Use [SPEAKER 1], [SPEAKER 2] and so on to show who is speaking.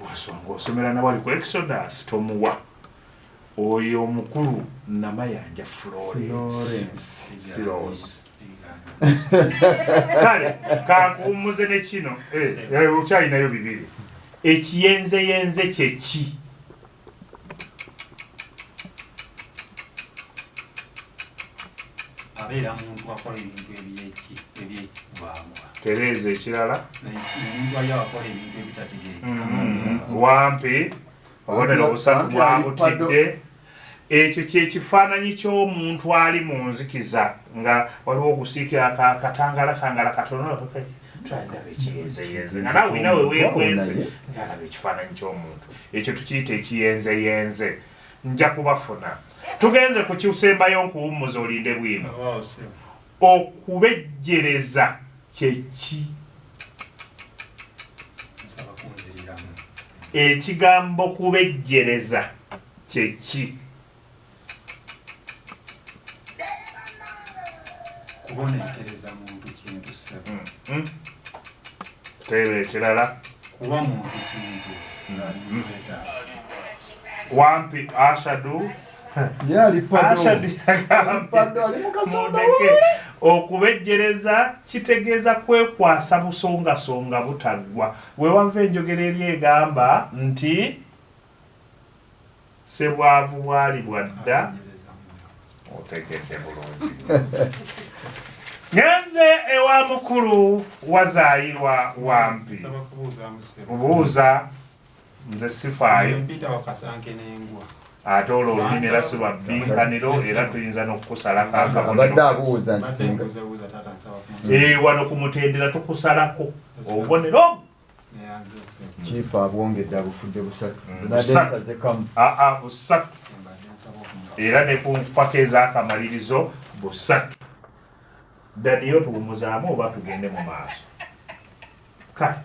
[SPEAKER 1] wasonga osomera na wali ku Exodus tomuwa oyo omukulu Namayanja Florence Siros kale kakuumuze ne kino ukyalinayo bibiri ekiyenzeyenze kyeki
[SPEAKER 2] abeera muntu akola ebintu ebyekibwamu
[SPEAKER 1] tereeza ekirala
[SPEAKER 2] omuntu ayo akola ebintu ebitategerekeka
[SPEAKER 1] wampi obonera obusatu mwabutidde ekyo kyekifaananyi ky'omuntu ali mu nzikiza nga waliwo okusiikira katangalatangala katono twandaba ekiyenzeyenze nga nawe inawe weekweze ngaalaba ekifaananyi ky'omuntu ekyo tukiyita ekiyenzeyenze nja kubafuna tugenze ku kisembayo nkuwummuza olinde bwino okubejjereza kyeki ekigambo kubejjereza kyeki
[SPEAKER 2] kubonekereza muntu kintu sebo
[SPEAKER 1] tebe ekirala
[SPEAKER 2] kuba muntu kintu
[SPEAKER 1] wampi ashadu okubejjereza kitegeeza kwekwasa busongasonga butaggwa wewava enjogera eri egamba nti sebwavu bwali bwadda otegedde bulungi ngenze ewa mukulu wazaayirwa wampi buuza nze sifaayo ate olwo olulimi era si lwa bbinkaniro era tuyinza n'okukusalako akabonero wano ku mutendera tukusalako obubonero
[SPEAKER 3] chief abwongedde abufudde busatu
[SPEAKER 1] busatu era ne ku mpaka ez'akamalirizo busatu dadiyo tuwumuzaamu oba tugende mu maaso kale